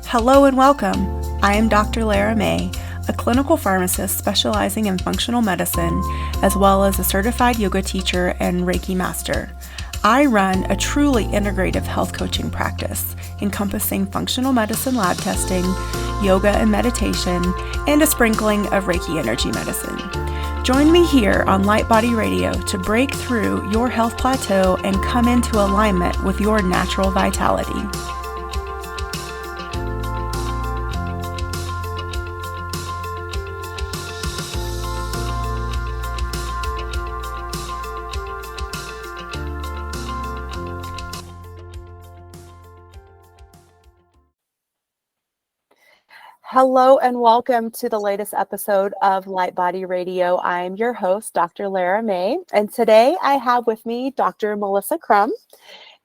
Hello and welcome. I am Dr. Lara May, a clinical pharmacist specializing in functional medicine, as well as a certified yoga teacher and Reiki master. I run a truly integrative health coaching practice encompassing functional medicine lab testing, yoga and meditation, and a sprinkling of Reiki energy medicine. Join me here on Light Body Radio to break through your health plateau and come into alignment with your natural vitality. Hello and welcome to the latest episode of Light Body Radio. I'm your host, Dr. Lara May, and today I have with me Dr. Melissa Crum,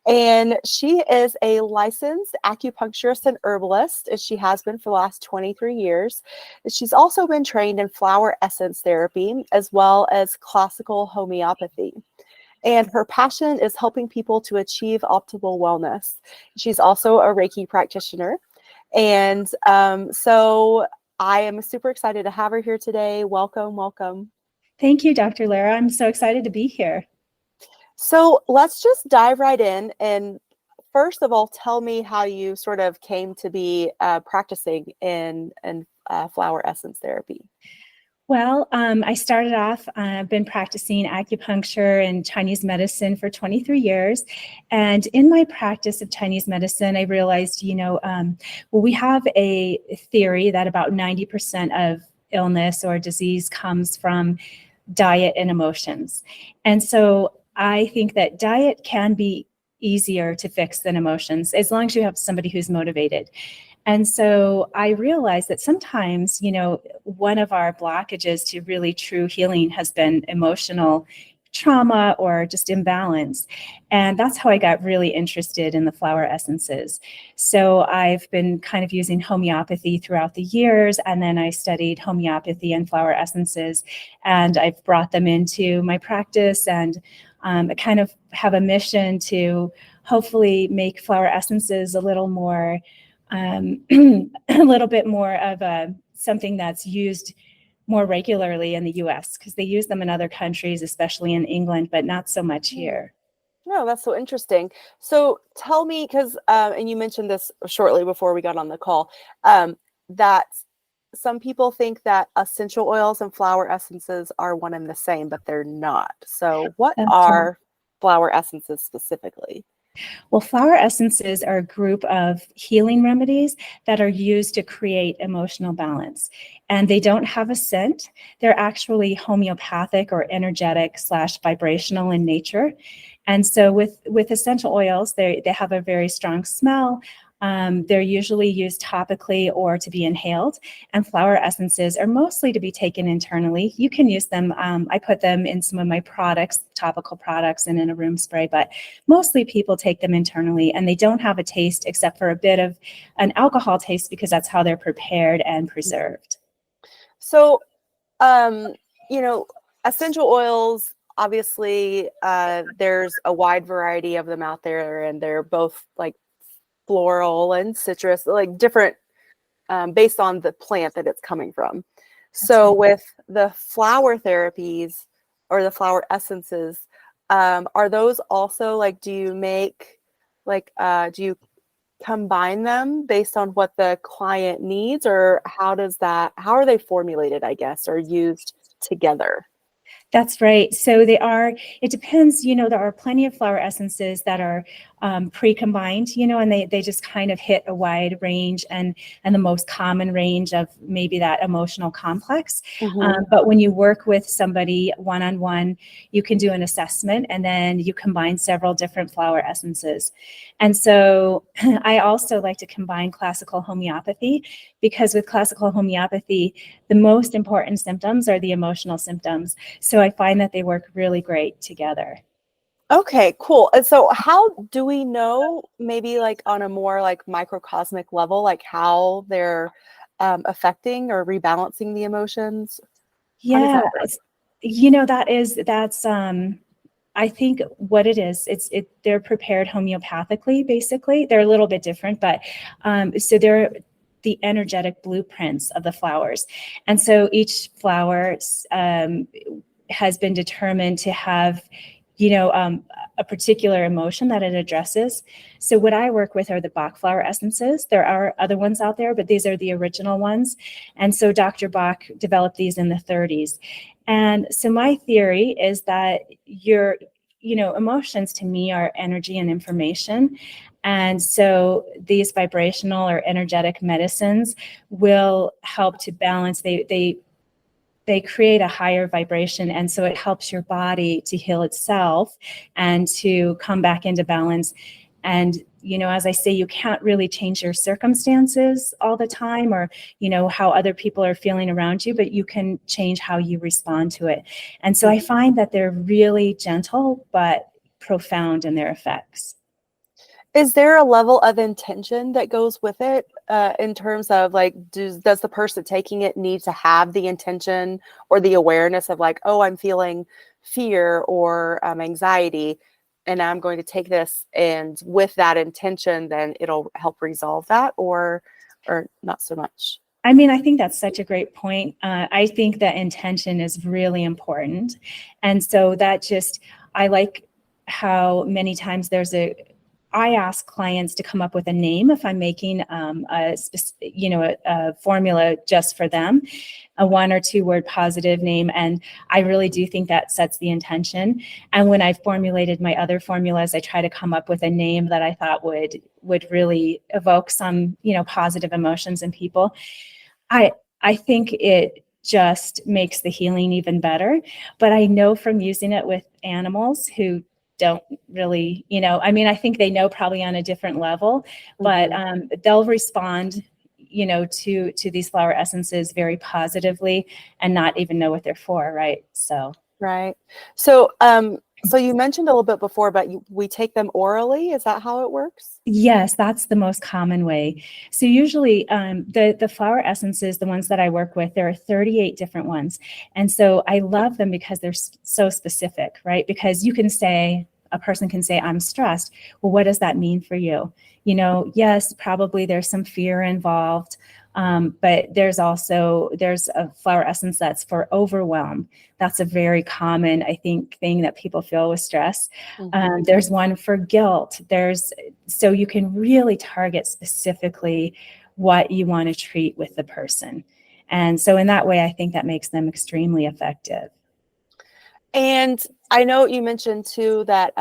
and she is a licensed acupuncturist and herbalist, and she has been for the last 23 years. She's also been trained in flower essence therapy as well as classical homeopathy. And her passion is helping people to achieve optimal wellness. She's also a Reiki practitioner. And so I am super excited to have her here today. Welcome, welcome. Thank you, Dr. Lara. I'm so excited to be here. So let's just dive right in. And first of all, tell me how you sort of came to be practicing in flower essence therapy. Well, I started off, I've been practicing acupuncture and Chinese medicine for 23 years. And in my practice of Chinese medicine, I realized, we have a theory that about 90% of illness or disease comes from diet and emotions. And so I think that diet can be easier to fix than emotions, as long as you have somebody who's motivated. And so I realized that sometimes, one of our blockages to really true healing has been emotional trauma or just imbalance. And that's how I got really interested in the flower essences. So I've been kind of using homeopathy throughout the years, and then I studied homeopathy and flower essences, and I've brought them into my practice, and I kind of have a mission to hopefully make flower essences a little more a little bit more of something that's used more regularly in the US, because they use them in other countries, especially in England, but not so much here. No, that's so interesting. So tell me, because, and you mentioned this shortly before we got on the call, that some people think that essential oils and flower essences are one and the same, but they're not. So what are flower essences specifically? Well, flower essences are a group of healing remedies that are used to create emotional balance. And they don't have a scent. They're actually homeopathic or energetic / vibrational in nature. And so with essential oils, they have a very strong smell. They're usually used topically or to be inhaled, and flower essences are mostly to be taken internally. You can use them. I put them in some of my products, topical products, and in a room spray, but mostly people take them internally, and they don't have a taste except for a bit of an alcohol taste, because that's how they're prepared and preserved. So, essential oils, obviously, there's a wide variety of them out there, and they're both like floral and citrus, like different, based on the plant that it's coming from. So with the flower therapies or the flower essences, are those also like, do you combine them based on what the client needs, or how are they formulated, I guess, or used together? That's right. So it depends, there are plenty of flower essences that are pre-combined, and they just kind of hit a wide range and the most common range of maybe that emotional complex. Mm-hmm. But when you work with somebody one-on-one, you can do an assessment, and then you combine several different flower essences. And so I also like to combine classical homeopathy, because with classical homeopathy, the most important symptoms are the emotional symptoms. So I find that they work really great together. Okay, cool. And so how do we know, maybe like on a more like microcosmic level, like how they're affecting or rebalancing the emotions? Yeah, that's I think what it is, they're prepared homeopathically, basically. They're a little bit different, but so the energetic blueprints of the flowers. And so each flower has been determined to have, a particular emotion that it addresses. So what I work with are the Bach flower essences. There are other ones out there, but these are the original ones. And so Dr. Bach developed these in the 30s. And so my theory is that your, emotions to me are energy and information. And so these vibrational or energetic medicines will help to balance. They create a higher vibration, and so it helps your body to heal itself and to come back into balance. And as I say, you can't really change your circumstances all the time, or how other people are feeling around you, but you can change how you respond to it. And so I find that they're really gentle but profound in their effects. Is there a level of intention that goes with it, in terms of like, does the person taking it need to have the intention or the awareness of like, oh, I'm feeling fear or anxiety, and I'm going to take this, and with that intention, then it'll help resolve that, or not so much? I mean, I think that's such a great point. I think that intention is really important. And so I like how many times I ask clients to come up with a name if I'm making a formula just for them, a 1 or 2 word positive name. And I really do think that sets the intention. And when I formulated my other formulas, I try to come up with a name that I thought would really evoke some, positive emotions in people. I think it just makes the healing even better. But I know from using it with animals who don't really, I think they know probably on a different level, but they'll respond, to these flower essences very positively and not even know what they're for, right? So Right. So you mentioned a little bit before, but we take them orally. Is that how it works? Yes, that's the most common way. So usually the flower essences, the ones that I work with, there are 38 different ones. And so I love them because they're so specific, right? Because a person can say, I'm stressed. Well, what does that mean for you? Yes, probably there's some fear involved. But there's a flower essence that's for overwhelm. That's a very common, I think, thing that people feel with stress. There's one for guilt. So you can really target specifically what you want to treat with the person. And so in that way, I think that makes them extremely effective. And I know you mentioned too that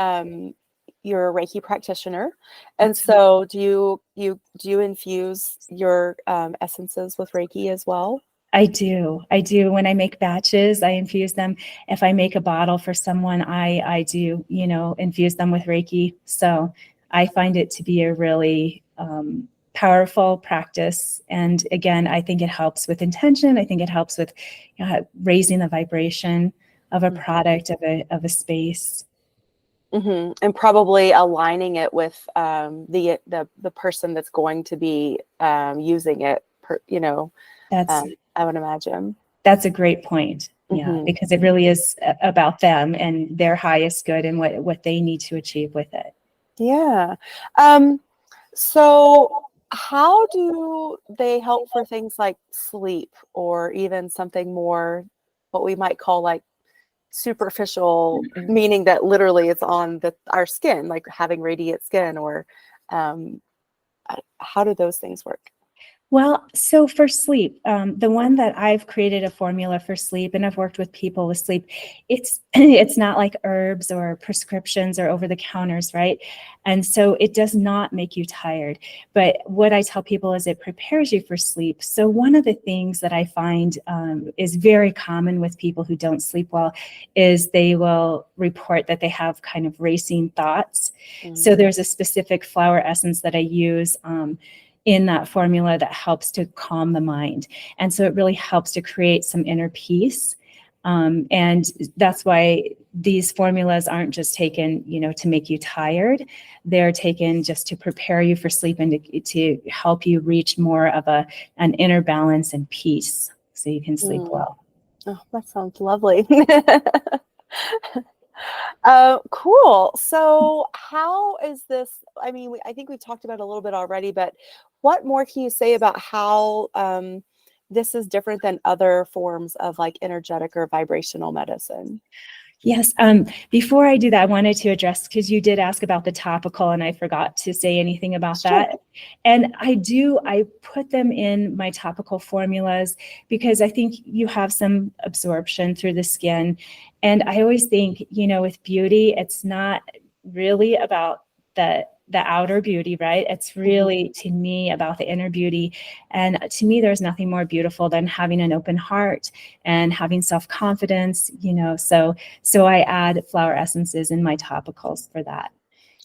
you're a Reiki practitioner, and so do you infuse your essences with Reiki as well? I do. When I make batches, I infuse them. If I make a bottle for someone, I do, infuse them with Reiki. So I find it to be a really powerful practice. And again, I think it helps with intention. I think it helps with raising the vibration of a product, of a space. And probably aligning it with the person that's going to be using it, I would imagine. That's a great point. Yeah, because it really is about them and their highest good and what they need to achieve with it. Yeah. So how do they help for things like sleep, or even something more, what we might call like superficial, meaning that literally it's on our skin, like having radiant skin, or how do those things work? Well, so for sleep, the one that I've created a formula for sleep, and I've worked with people with sleep, it's not like herbs or prescriptions or over the counters, right? And so it does not make you tired. But what I tell people is it prepares you for sleep. So one of the things that I find is very common with people who don't sleep well is they will report that they have kind of racing thoughts. So there's a specific flower essence that I use in that formula that helps to calm the mind. And so it really helps to create some inner peace. And that's why these formulas aren't just taken, to make you tired. They're taken just to prepare you for sleep and to help you reach more of an inner balance and peace so you can sleep well. Oh, that sounds lovely. Cool. So, how is this? I mean, I think we talked about it a little bit already, but what more can you say about how this is different than other forms of like energetic or vibrational medicine? Yes. Before I do that, I wanted to address, because you did ask about the topical and I forgot to say anything about Sure. that. And I put them in my topical formulas because I think you have some absorption through the skin. And I always think, with beauty, it's not really about the outer beauty, right? It's really, to me, about the inner beauty. And to me, there's nothing more beautiful than having an open heart and having self-confidence, so I add flower essences in my topicals for that.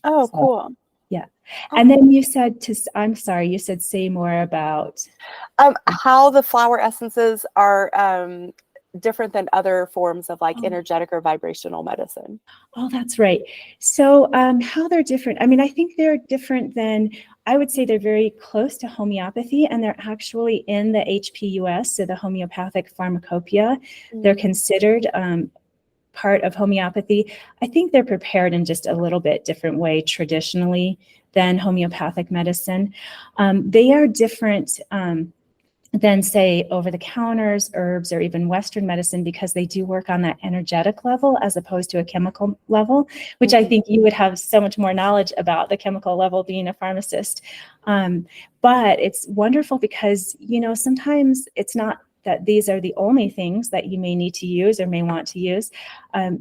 Oh, So, cool. yeah. And Awesome. then I'm sorry, you said say more about. How the flower essences are different than other forms of like Oh, energetic or vibrational medicine. oh, that's right. So how they're different. I mean, I think they're different than, I would say they're very close to homeopathy, and they're actually in the HPUS, so the homeopathic pharmacopoeia. They're considered part of homeopathy. I think they're prepared in just a little bit different way traditionally than homeopathic medicine. They are different than, say, over-the-counters, herbs, or even Western medicine, because they do work on that energetic level as opposed to a chemical level, which I think you would have so much more knowledge about, the chemical level, being a pharmacist. But it's wonderful because, sometimes it's not that these are the only things that you may need to use or may want to use.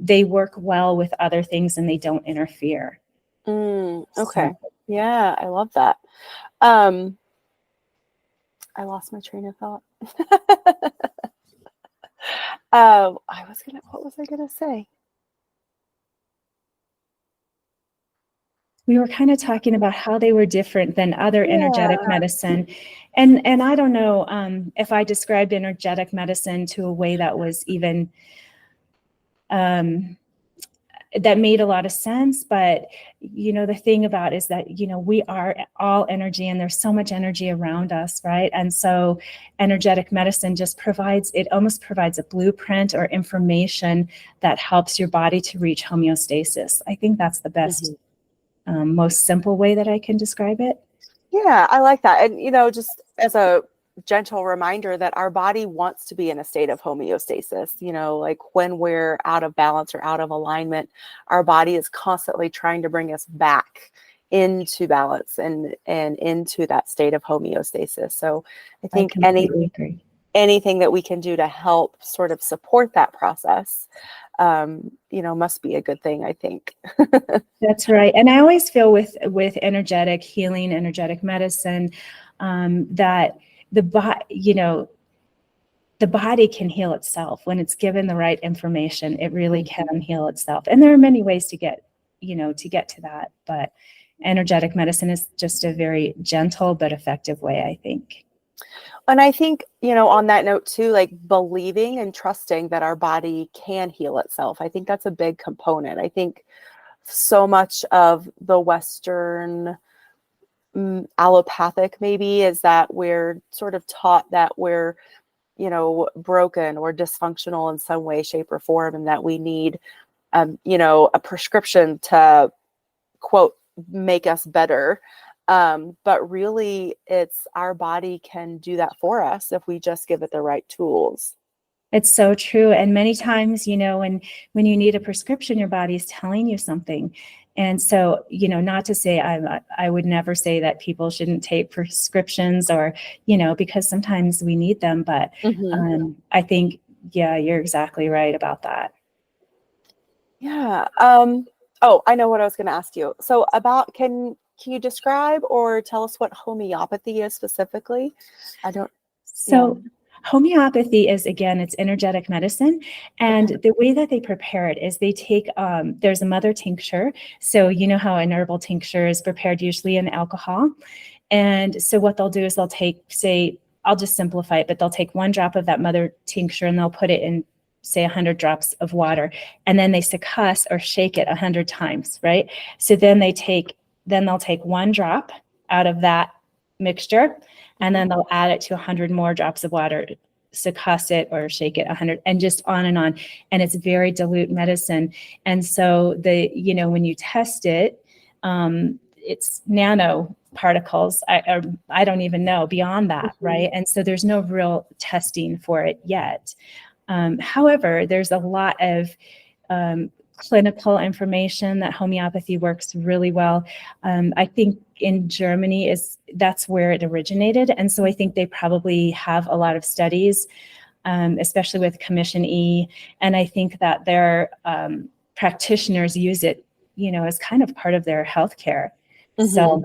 They work well with other things and they don't interfere. So, Okay. Yeah, I love that. Um, I lost my train of thought. What was I gonna say? we were kind of talking about how they were different than other energetic Yeah. medicine. And I don't know if I described energetic medicine to a way that was even that made a lot of sense. But, the thing about is that, we are all energy and there's so much energy around us, right? And so energetic medicine just almost provides a blueprint or information that helps your body to reach homeostasis. I think that's the best, most simple way that I can describe it. Yeah, I like that. And, just as a gentle reminder that our body wants to be in a state of homeostasis, like when we're out of balance or out of alignment, our body is constantly trying to bring us back into balance and into that state of homeostasis. So I I think completely agree. anything that we can do to help sort of support that process, must be a good thing, I think. That's right. And I always feel with energetic healing, energetic medicine, that the body can heal itself when it's given the right information. It really can heal itself. And there are many ways to get to that. But energetic medicine is just a very gentle but effective way, I think. And I think, on that note too, like believing and trusting that our body can heal itself. I think that's a big component. I think so much of the Western allopathic maybe is that we're sort of taught that we're, broken or dysfunctional in some way, shape, or form, and that we need, a prescription to quote, make us better. But really, it's our body can do that for us if we just give it the right tools. It's so true. And many times, when you need a prescription, your body is telling you something. And so, not to say I would never say that people shouldn't take prescriptions, or, because sometimes we need them. But I think, yeah, you're exactly right about that. Yeah. Oh, I know what I was going to ask you. So about can you describe or tell us what homeopathy is specifically? I don't. Yeah. So homeopathy is, again, it's energetic medicine. And Okay. the way that they prepare it is they take, there's a mother tincture. So you know how an herbal tincture is prepared usually in alcohol. And so what they'll do is they'll take, say, I'll just simplify it, but they'll take 1 drop of that mother tincture and they'll put it in, say, 100 drops of water. And then they succuss or shake it 100 times, right? So then they'll take 1 drop out of that mixture, and then they'll add it to 100 more drops of water. succuss it or shake it 100 and just on. And it's very dilute medicine. And so when you test it, it's nano particles. I don't even know beyond that. Mm-hmm. Right. And so there's no real testing for it yet. However, there's a lot of clinical information that homeopathy works really well. I think in Germany that's where it originated. And so I think they probably have a lot of studies, especially with Commission E. And I think that their practitioners use it, as kind of part of their healthcare. Mm-hmm.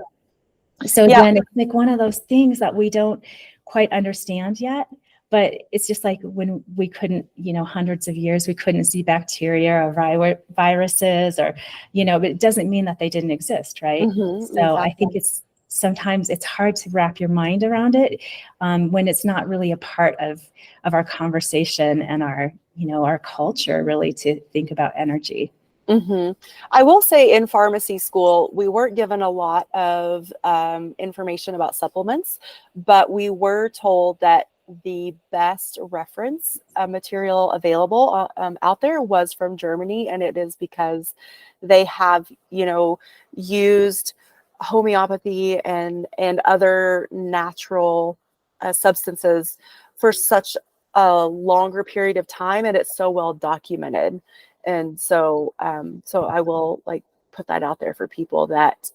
So again, it's like one of those things that we don't quite understand yet. But it's just like when we couldn't, hundreds of years, we couldn't see bacteria or viruses or, but it doesn't mean that they didn't exist, right? Mm-hmm, so exactly. I think sometimes it's hard to wrap your mind around it when it's not really a part of our conversation and our culture really to think about energy. Mm-hmm. I will say in pharmacy school, we weren't given a lot of information about supplements, but we were told that the best reference material available out there was from Germany. And it is because they have, used homeopathy and other natural substances for such a longer period of time. And it's so well documented. And so I will put that out there for people that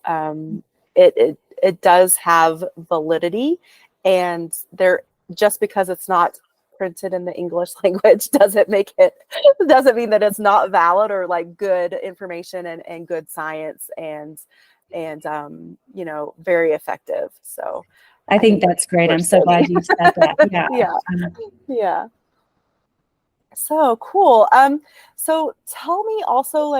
it does have validity, and just because it's not printed in the English language doesn't mean that it's not valid or good information and good science and very effective. So I think that's great. I'm so glad you said that. Yeah. So cool. So tell me also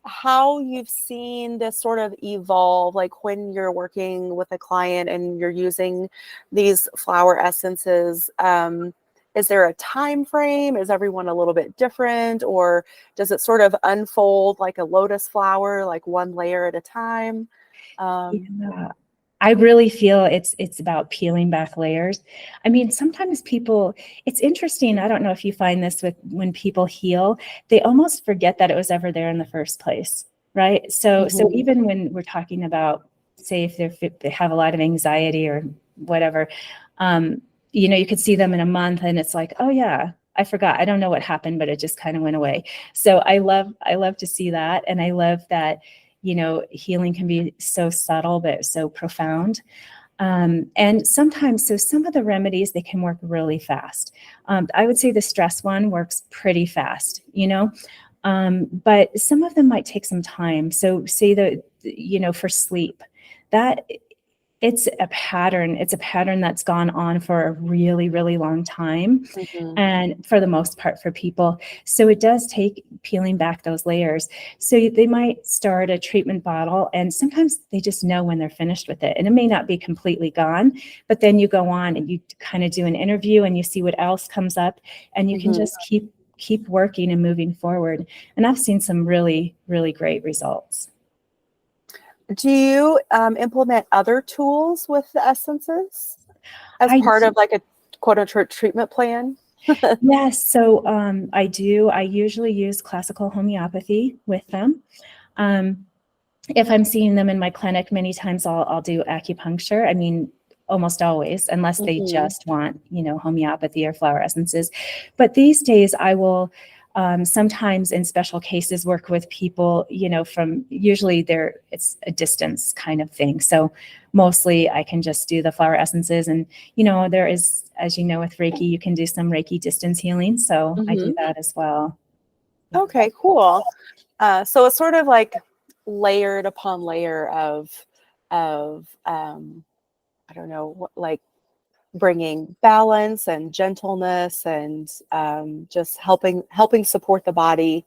how you've seen this sort of evolve, when you're working with a client and you're using these flower essences. Is there a time frame? Is everyone a little bit different, or does it sort of unfold like a lotus flower, like one layer at a time? I really feel it's about peeling back layers. I mean, sometimes it's interesting. I don't know if you find this when people heal, they almost forget that it was ever there in the first place, right? So even when we're talking about, say, if they have a lot of anxiety or whatever, you could see them in a month and it's like, oh yeah, I forgot. I don't know what happened, but it just kind of went away. So I love to see that. And I love that, healing can be so subtle, but so profound. And sometimes, so some of the remedies, they can work really fast. I would say the stress one works pretty fast, but some of them might take some time. So say that, for sleep, that it's a pattern that's gone on for a really, really long time. Mm-hmm. And for the most part for people. So it does take peeling back those layers. So they might start a treatment bottle and sometimes they just know when they're finished with it. And it may not be completely gone, but then you go on and you kind of do an interview and you see what else comes up and you can just keep working and moving forward. And I've seen some really, really great results. Do you implement other tools with the essences as part of a quote unquote treatment plan? Yes. So I do. I usually use classical homeopathy with them. If I'm seeing them in my clinic, many times I'll do acupuncture. I mean, almost always, unless they just want, homeopathy or flower essences. But these days I will sometimes in special cases work with people, from usually it's a distance kind of thing. So mostly I can just do the flower essences and, there is, as you know, with Reiki, you can do some Reiki distance healing. So I do that as well. Okay, cool. So it's sort of like layered upon layer of I don't know, bringing balance and gentleness and just helping support the body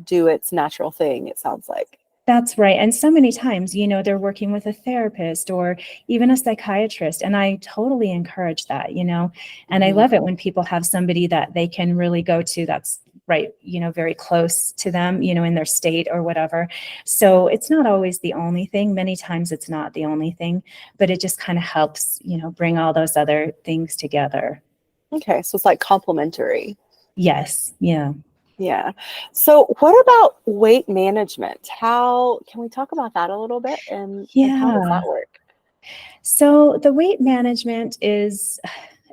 do its natural thing, it sounds like. That's right. And so many times, they're working with a therapist or even a psychiatrist. And I totally encourage that, and I love it when people have somebody that they can really go to that's right, very close to them, in their state or whatever. So it's not always the only thing. Many times it's not the only thing, but it just kind of helps, bring all those other things together. Okay. So it's like complementary. Yes. Yeah. Yeah. So what about weight management? How can we talk about that a little bit and how does Yeah. that work? So the weight management is,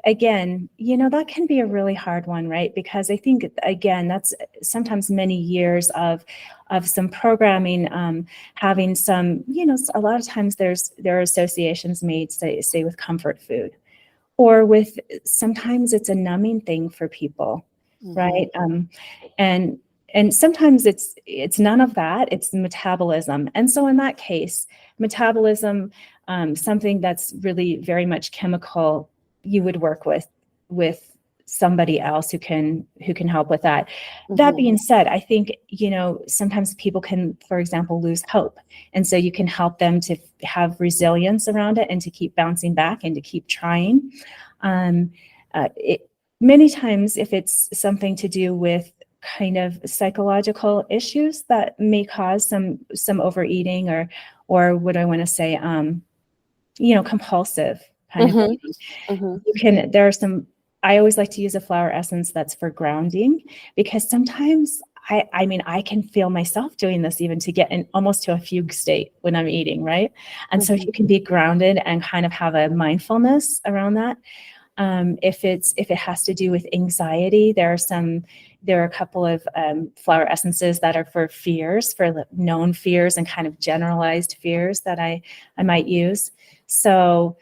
again, that can be a really hard one, right? Because I think, again, that's sometimes many years of some programming, having some, a lot of times there are associations made, say with comfort food, or with, sometimes it's a numbing thing for people, Mm-hmm. right? And and sometimes it's none of that. It's metabolism, and so in that case, metabolism, something that's really very much chemical, you would work with somebody else who can help with that. That Mm-hmm. being said, I think, sometimes people can, for example, lose hope, and so you can help them to have resilience around it and to keep bouncing back and to keep trying. um, Many times, if it's something to do with kind of psychological issues that may cause some overeating, or what I want to say, compulsive kind of Mm-hmm. eating. Mm-hmm. There are some, I always like to use a flower essence that's for grounding, because sometimes I mean, I can feel myself doing this even to get in almost to a fugue state when I'm eating, right? And so if you can be grounded and kind of have a mindfulness around that. If it has to do with anxiety, there are a couple of flower essences that are for fears, for known fears and kind of generalized fears that I might use. So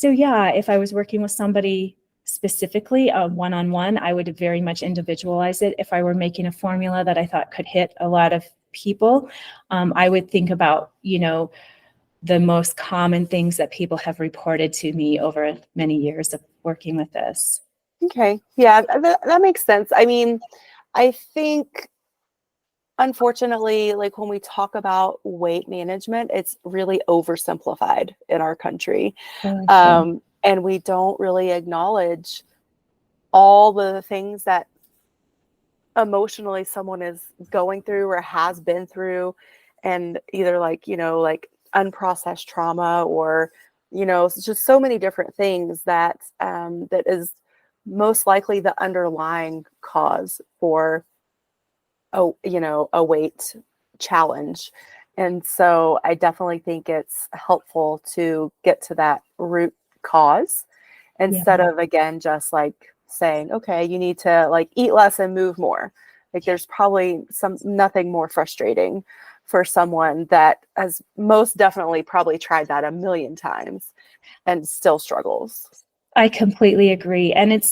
yeah, if I was working with somebody specifically, one-on-one, I would very much individualize it. If I were making a formula that I thought could hit a lot of people, I would think about, the most common things that people have reported to me over many years of working with this. Okay. Yeah, that makes sense. I mean, I think unfortunately, like when we talk about weight management, it's really oversimplified in our country. Oh, I see. And we don't really acknowledge all the things that emotionally someone is going through or has been through, and either like, like unprocessed trauma or, it's just so many different things that is most likely the underlying cause for a weight challenge. And so I definitely think it's helpful to get to that root cause Yeah. instead of, again, just like saying, okay, you need to like eat less and move more. Like there's probably nothing more frustrating for someone that has most definitely probably tried that a million times and still struggles. I completely agree. And it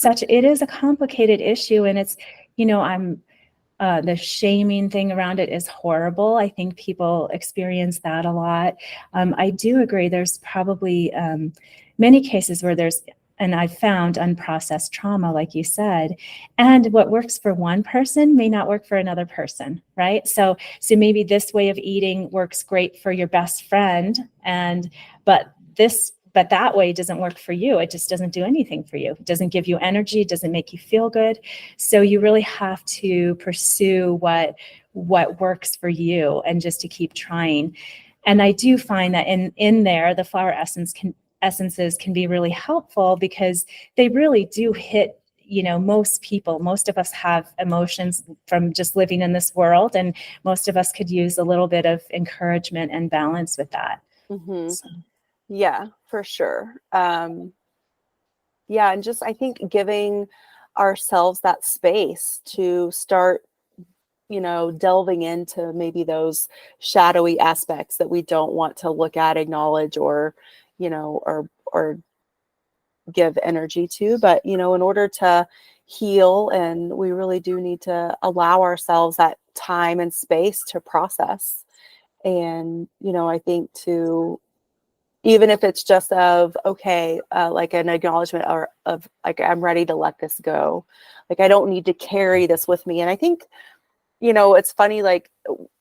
is a complicated issue, and it's, I'm the shaming thing around it is horrible. I think people experience that a lot. I do agree. There's probably many cases where and I've found unprocessed trauma, like you said, and what works for one person may not work for another person, right? So maybe this way of eating works great for your best friend, but that way doesn't work for you. It just doesn't do anything for you. It doesn't give you energy. It doesn't make you feel good. So you really have to pursue what works for you, and just to keep trying. And I do find that in there, the flower essences can be really helpful, because they really do hit, most of us have emotions from just living in this world, and most of us could use a little bit of encouragement and balance with that. Hmm. So, Yeah, for sure. Yeah, and just I think giving ourselves that space to start, delving into maybe those shadowy aspects that we don't want to look at, acknowledge, or, or give energy to. But, in order to heal, and we really do need to allow ourselves that time and space to process. And, I think to even if it's just of, okay, like an acknowledgement or of like, I'm ready to let this go. Like, I don't need to carry this with me. And I think, it's funny, like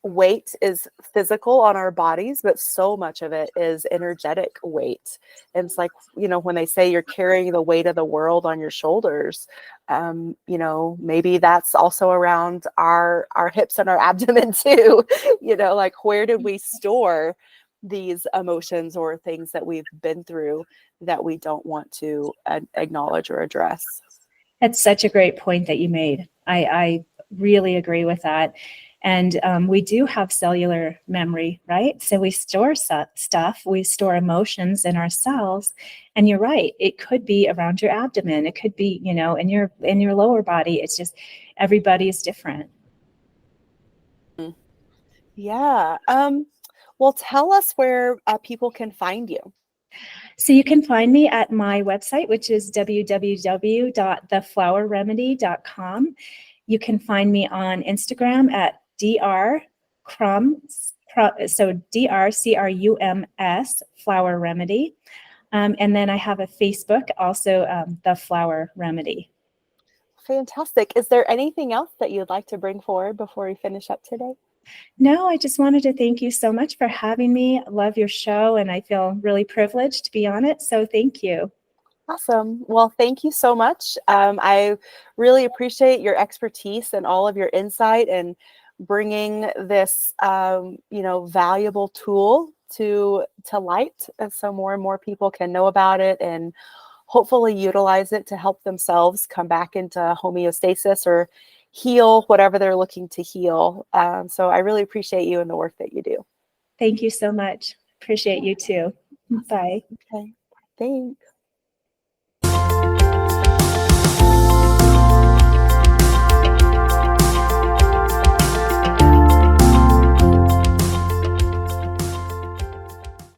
weight is physical on our bodies, but so much of it is energetic weight. And it's like, when they say you're carrying the weight of the world on your shoulders, maybe that's also around our hips and our abdomen too. Like where did we store these emotions or things that we've been through that we don't want to acknowledge or address? That's such a great point that you made. I really agree with that. And we do have cellular memory, right? So we store stuff, we store emotions in our cells. And you're right, it could be around your abdomen, it could be, in your lower body. It's just everybody is different. Yeah. Well, tell us where people can find you. So you can find me at my website, which is www.theflowerremedy.com. You can find me on Instagram at Crum, so DRCRUMS Flower Remedy. And then I have a Facebook, also The Flower Remedy. Fantastic. Is there anything else that you'd like to bring forward before we finish up today? No, I just wanted to thank you so much for having me. I love your show, and I feel really privileged to be on it. So thank you. Awesome. Well, thank you so much. I really appreciate your expertise and all of your insight and bringing this, valuable tool to light, and so more and more people can know about it and hopefully utilize it to help themselves come back into homeostasis or heal whatever they're looking to heal. So I really appreciate you and the work that you do. Thank you so much. Appreciate you too. Bye. Okay. Thanks.